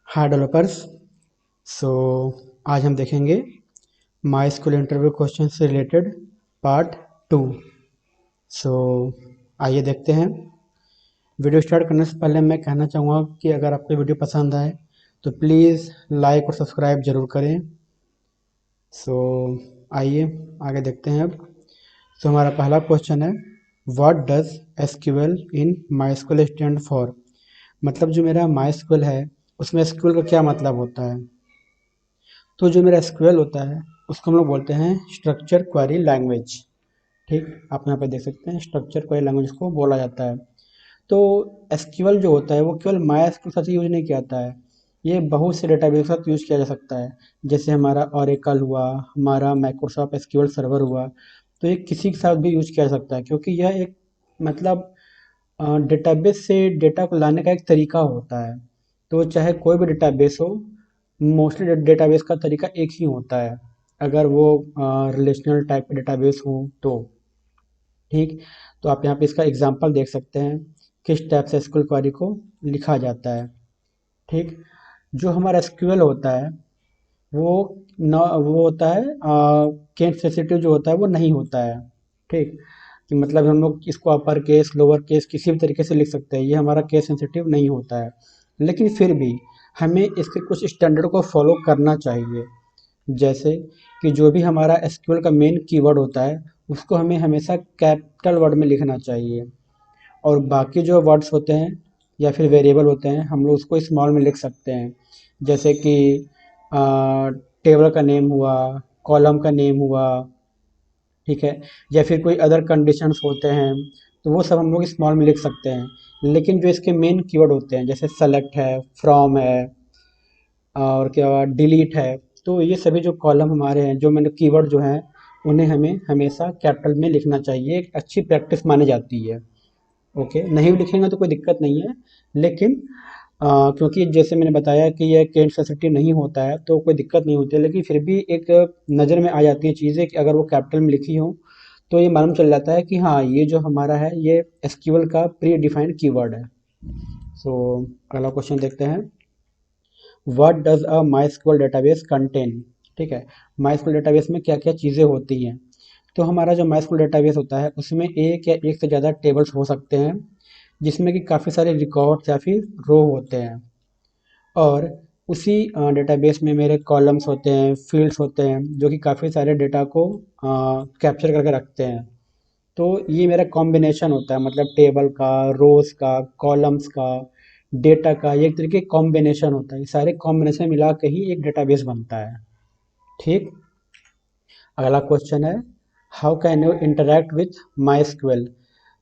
हाय developers. सो आज हम देखेंगे माई स्कूल इंटरव्यू क्वेश्चन से रिलेटेड पार्ट 2। सो आइए देखते हैं। वीडियो स्टार्ट करने से पहले मैं कहना चाहूँगा कि अगर आपको वीडियो पसंद आए तो प्लीज़ लाइक और सब्सक्राइब ज़रूर करें। सो आइए आगे देखते हैं अब। हमारा पहला क्वेश्चन है, what does SQL in my school stand for. मतलब जो मेरा माई स्कूल है उसमें एसक्यूएल का क्या मतलब होता है। तो जो मेरा एसक्यूएल होता है उसको हम लोग बोलते हैं स्ट्रक्चर क्वेरी लैंग्वेज। ठीक, आप यहाँ पे देख सकते हैं स्ट्रक्चर क्वेरी लैंग्वेज को बोला जाता है। तो एसक्यूएल जो होता है वो केवल माई एसक्यूएल के साथ यूज नहीं किया जाता है, ये बहुत से डेटाबेस के साथ यूज किया जा सकता है। जैसे हमारा ओरेकल हुआ, हमारा माइक्रोसॉफ्ट एसक्यूएल सर्वर हुआ, तो ये किसी के साथ भी यूज किया जा सकता है क्योंकि यह एक मतलब डेटाबेस से डेटा को लाने का एक तरीका होता है। तो चाहे कोई भी डेटाबेस हो, मोस्टली डेटाबेस का तरीका एक ही होता है, अगर वो रिलेशनल टाइप का डेटाबेस हो तो। ठीक, तो आप यहाँ पे इसका एग्जांपल देख सकते हैं किस टाइप से एसक्यूएल क्वेरी को लिखा जाता है। ठीक, जो हमारा एसक्यूएल होता है वो न वो होता है केस सेंसिटिव जो होता है वो नहीं होता है। ठीक, कि मतलब हम लोग इसको अपर केस लोअर केस किसी भी तरीके से लिख सकते हैं, ये हमारा केस सेंसिटिव नहीं होता है। लेकिन फिर भी हमें इसके कुछ स्टैंडर्ड को फॉलो करना चाहिए। जैसे कि जो भी हमारा एसक्यूएल का मेन कीवर्ड होता है उसको हमें हमेशा कैपिटल वर्ड में लिखना चाहिए, और बाकी जो वर्ड्स होते हैं या फिर वेरिएबल होते हैं हम लोग उसको स्मॉल में लिख सकते हैं। जैसे कि टेबल का नेम हुआ, कॉलम का नेम हुआ, ठीक है, या फिर कोई अदर कंडीशंस होते हैं तो वो सब हम लोग स्मॉल में लिख सकते हैं। लेकिन जो इसके मेन कीवर्ड होते हैं जैसे सेलेक्ट है, फ्रॉम है, और क्या डिलीट है, तो ये सभी जो कॉलम हमारे हैं जो मैंने कीवर्ड जो हैं उन्हें हमें हमेशा कैपिटल में लिखना चाहिए, एक अच्छी प्रैक्टिस मानी जाती है। ओके, नहीं भी लिखेंगे तो कोई दिक्कत नहीं है, लेकिन क्योंकि जैसे मैंने बताया कि यह केस सेंसिटिव नहीं होता है तो कोई दिक्कत नहीं होती है, लेकिन फिर भी एक नज़र में आ जाती है चीज़ें कि अगर वो कैपिटल में लिखी हो तो ये मालूम चल जाता है कि हाँ ये जो हमारा है ये एसक्यूएल का प्री डिफाइंड कीवर्ड है। सो अगला क्वेश्चन देखते हैं, what does a MySQL database contain. ठीक है, माईस्क्यूएल डेटाबेस में क्या क्या चीज़ें होती हैं। तो हमारा जो माईस्क्यूएल डेटाबेस होता है उसमें एक या एक से ज़्यादा टेबल्स हो सकते हैं जिसमें कि काफ़ी सारे रिकॉर्ड्स या फिर रो होते हैं, और उसी डेटाबेस में मेरे कॉलम्स होते हैं, फील्ड्स होते हैं जो कि काफ़ी सारे डेटा को कैप्चर करके रखते हैं। तो ये मेरा कॉम्बिनेशन होता है, मतलब टेबल का, रोज का, कॉलम्स का, डेटा का, ये एक तरीके कॉम्बिनेशन होता है। ये सारे कॉम्बिनेशन मिला के ही एक डेटाबेस बनता है। ठीक, अगला क्वेश्चन है, how can you interact with MySQL.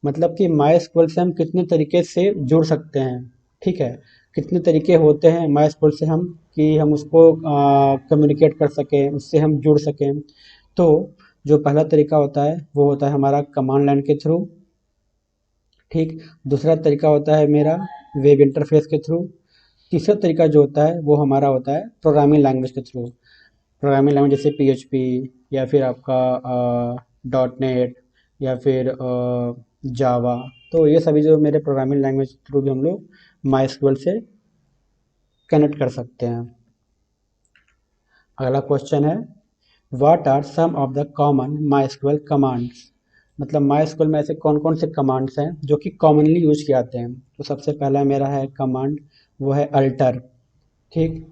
मतलब कि माई स्क्वेल से हम कितने तरीके से जुड़ सकते हैं। ठीक है, कितने तरीके होते हैं माई स्क्वेल से हम कि हम उसको कम्युनिकेट कर सकें, उससे हम जुड़ सकें। तो जो पहला तरीका होता है वो होता है हमारा कमांड लाइन के थ्रू। ठीक, दूसरा तरीका होता है मेरा वेब इंटरफेस के थ्रू। तीसरा तरीका जो होता है वो हमारा होता है प्रोग्रामिंग लैंग्वेज के थ्रू। प्रोग्रामिंग लैंग्वेज जैसे पीएचपी, या फिर आपका डॉट नेट, या फिर जावा। तो ये सभी जो मेरे प्रोग्रामिंग लैंग्वेज के थ्रू भी हम लोग माई से कनेक्ट कर सकते हैं। अगला क्वेश्चन है, what are some of the common my commands. मतलब माई में ऐसे कौन कौन से कमांड्स हैं जो कि कॉमनली यूज किए जाते हैं। तो सबसे पहला मेरा है कमांड, वो है अल्टर। ठीक,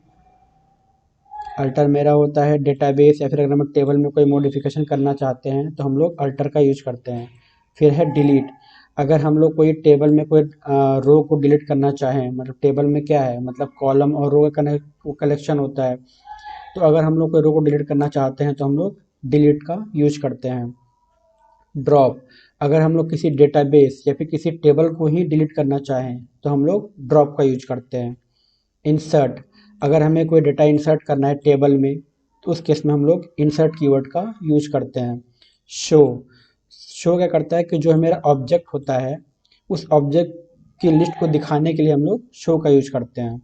अल्टर मेरा होता है डेटाबेस या फिर अगर हम टेबल में कोई मॉडिफिकेशन करना चाहते हैं तो हम लोग अल्टर का यूज करते हैं। फिर है डिलीट, अगर हम लोग कोई टेबल में कोई रो को डिलीट करना चाहें, मतलब टेबल में क्या है, मतलब कॉलम और रो का कलेक्शन होता है, तो अगर हम लोग कोई रो को डिलीट करना चाहते हैं तो हम लोग डिलीट का यूज करते हैं। ड्रॉप, अगर हम लोग किसी डेटाबेस या फिर किसी टेबल को ही डिलीट करना चाहें तो हम लोग ड्रॉप का यूज करते हैं। इंसर्ट, अगर हमें कोई डेटा इंसर्ट करना है टेबल में तो उस केस में हम लोग इंसर्ट कीवर्ड का यूज करते हैं। शो, शो क्या करता है कि जो मेरा ऑब्जेक्ट होता है उस ऑब्जेक्ट की लिस्ट को दिखाने के लिए हम लोग शो का यूज करते हैं।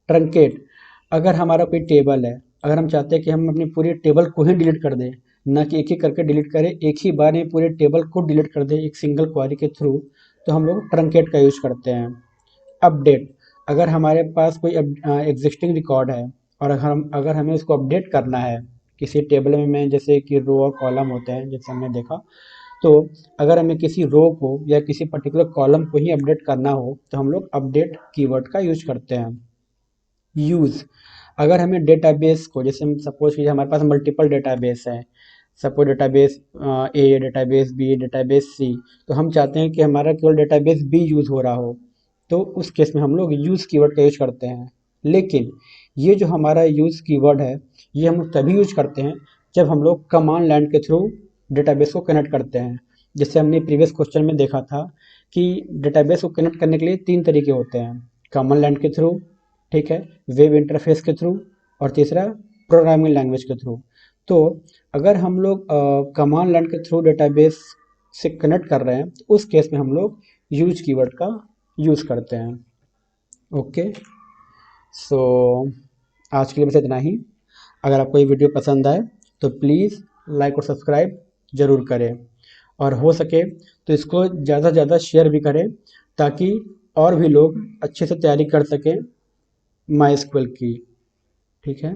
ट्रंकेट, अगर हमारा कोई टेबल है, अगर हम चाहते हैं कि हम अपनी पूरी टेबल को ही डिलीट कर दें, ना कि एक एक करके डिलीट करें, एक ही बार में पूरे टेबल को डिलीट कर दें एक सिंगल क्वेरी के थ्रू, तो हम लोग ट्रंकेट का यूज करते हैं। अपडेट, अगर हमारे पास कोई एग्जिस्टिंग रिकॉर्ड है और अगर हमें उसको अपडेट करना है किसी टेबल में, जैसे कि रो और कॉलम होते हैं जैसे हमने देखा, तो अगर हमें किसी रो को या किसी पर्टिकुलर कॉलम को ही अपडेट करना हो तो हम लोग अपडेट कीवर्ड का यूज करते हैं। यूज़, अगर हमें डेटाबेस को, जैसे हम सपोज कीजिए हमारे पास मल्टीपल डेटाबेस है, सपोज डेटाबेस ए, डेटाबेस बी, डेटाबेस सी, तो हम चाहते हैं कि हमारा केवल डेटाबेस बी यूज़ हो रहा हो, तो उस केस में हम लोग यूज़ कीवर्ड का यूज करते हैं। लेकिन ये जो हमारा यूज़ कीवर्ड है, ये हम लोग तभी यूज करते हैं जब हम लोग कमांड लाइन के थ्रू डेटाबेस को कनेक्ट करते हैं। जैसे हमने प्रीवियस क्वेश्चन में देखा था कि डेटाबेस को कनेक्ट करने के लिए 3 तरीके होते हैं, कमांड लाइन के थ्रू, ठीक है, वेब इंटरफेस के थ्रू, और तीसरा प्रोग्रामिंग लैंग्वेज के थ्रू। तो अगर हम लोग कमांड लाइन के थ्रू डेटाबेस से कनेक्ट कर रहे हैं तो उस केस में हम लोग यूज कीवर्ड का यूज़ करते हैं। ओके, सो आज के लिए बस इतना ही। अगर आपको ये वीडियो पसंद आए तो प्लीज़ लाइक और सब्सक्राइब ज़रूर करें, और हो सके तो इसको ज़्यादा से ज़्यादा शेयर भी करें ताकि और भी लोग अच्छे से तैयारी कर सकें माई स्कूल की। ठीक है।